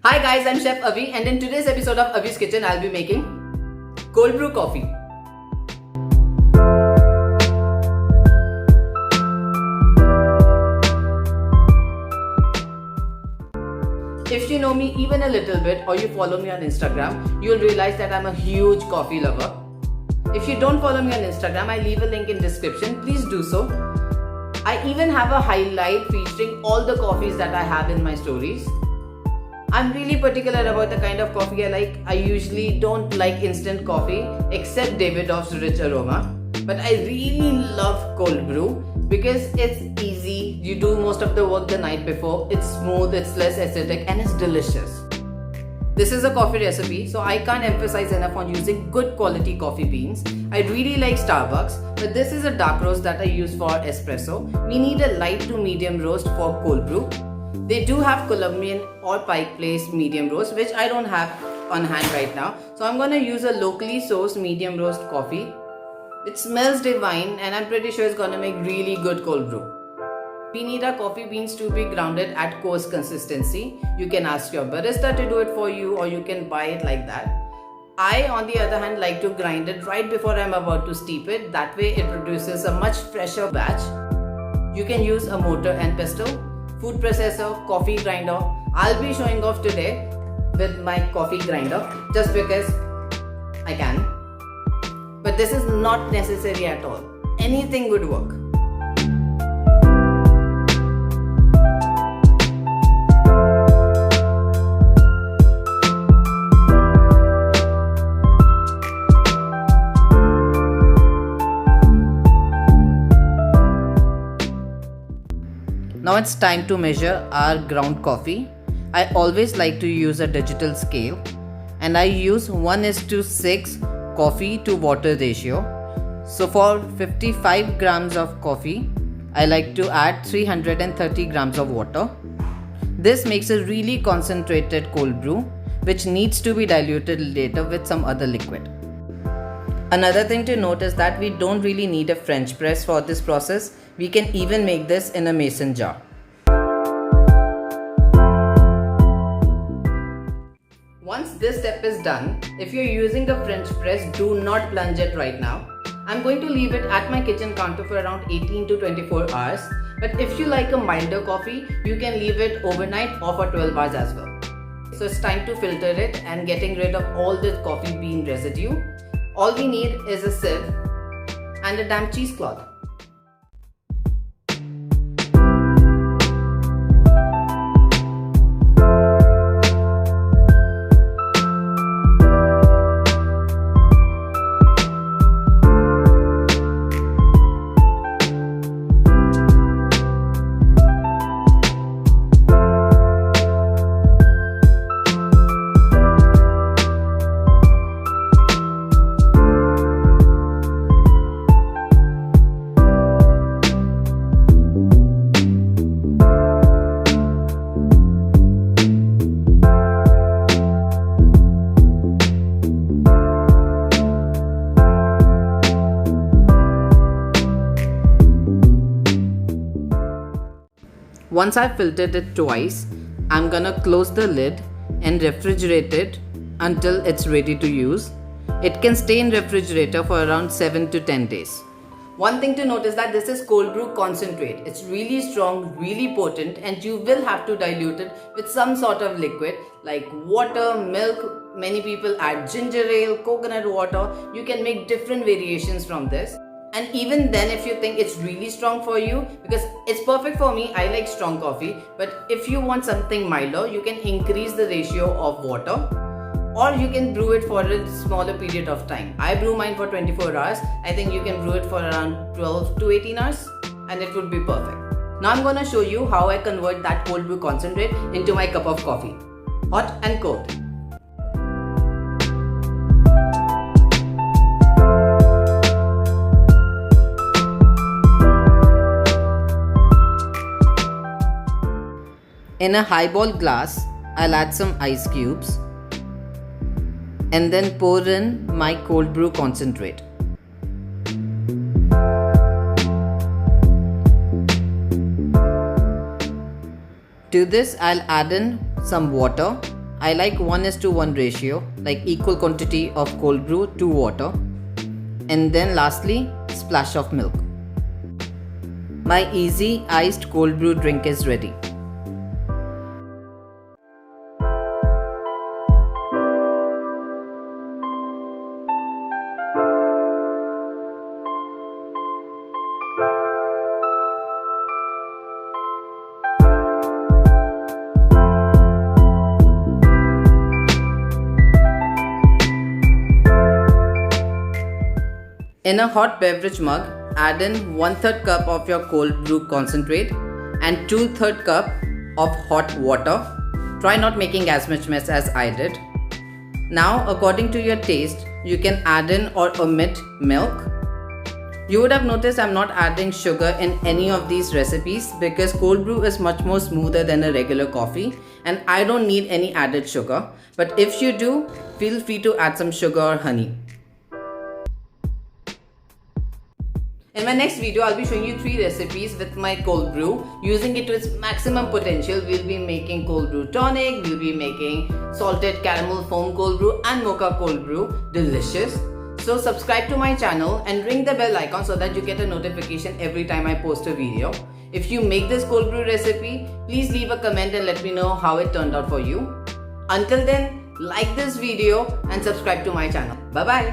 Hi guys, I'm Chef Avi and in today's episode of Avi's Kitchen, I'll be making cold brew coffee. If you know me even a little bit or you follow me on Instagram, you'll realize that I'm a huge coffee lover. If you don't follow me on Instagram, I leave a link in description. Please do so. I even have a highlight featuring all the coffees that I have in my stories. I'm really particular about the kind of coffee I like. I usually don't like instant coffee except Davidoff's rich aroma. But I really love cold brew because it's easy. You do most of the work the night before. It's smooth, it's less acidic and it's delicious. This is a coffee recipe, so I can't emphasize enough on using good quality coffee beans. I really like Starbucks, but this is a dark roast that I use for espresso. We need a light to medium roast for cold brew. They do have Colombian or Pike Place medium roast, which I don't have on hand right now. So I'm going to use a locally sourced medium roast coffee. It smells divine and I'm pretty sure it's going to make really good cold brew. We need our coffee beans to be grounded at coarse consistency. You can ask your barista to do it for you or you can buy it like that. I, on the other hand, like to grind it right before I'm about to steep it. That way it produces a much fresher batch. You can use a mortar and pestle, food processor, coffee grinder. I'll be showing off today with my coffee grinder just because I can. But this is not necessary at all. Anything would work. Now it's time to measure our ground coffee. I always like to use a digital scale and I use 1:6 coffee to water ratio. So for 55 grams of coffee, I like to add 330 grams of water. This makes a really concentrated cold brew, which needs to be diluted later with some other liquid. Another thing to note is that we don't really need a French press for this process. We can even make this in a mason jar. Once this step is done, if you're using a French press, do not plunge it right now. I'm going to leave it at my kitchen counter for around 18 to 24 hours. But if you like a milder coffee, you can leave it overnight or for 12 hours as well. So it's time to filter it and getting rid of all the coffee bean residue. All we need is a sieve and a damp cheesecloth. Once I've filtered it twice, I'm gonna close the lid and refrigerate it until it's ready to use. It can stay in refrigerator for around 7 to 10 days. One thing to note is that this is cold brew concentrate. It's really strong, really potent, and you will have to dilute it with some sort of liquid like water, milk. Many people add ginger ale, coconut water. You can make different variations from this. And even then, if you think it's really strong for you, because it's perfect for me, I like strong coffee. But if you want something milder, you can increase the ratio of water or you can brew it for a smaller period of time. I brew mine for 24 hours. I think you can brew it for around 12 to 18 hours and it would be perfect. Now I'm going to show you how I convert that cold brew concentrate into my cup of coffee. Hot and cold. In a highball glass, I'll add some ice cubes and then pour in my cold brew concentrate. To this, I'll add in some water. I like 1:1 ratio, like equal quantity of cold brew to water. And then lastly, splash of milk. My easy iced cold brew drink is ready. In a hot beverage mug, add in 1/3 cup of your cold brew concentrate and 2/3 cup of hot water. Try not making as much mess as I did. Now, according to your taste, you can add in or omit milk. You would have noticed I'm not adding sugar in any of these recipes because cold brew is much more smoother than a regular coffee and I don't need any added sugar. But if you do, feel free to add some sugar or honey. In my next video, I'll be showing you 3 recipes with my cold brew. Using it to its maximum potential, we'll be making cold brew tonic, we'll be making salted caramel foam cold brew and mocha cold brew. Delicious. So subscribe to my channel and ring the bell icon so that you get a notification every time I post a video. If you make this cold brew recipe, please leave a comment and let me know how it turned out for you. Until then, like this video and subscribe to my channel. Bye bye.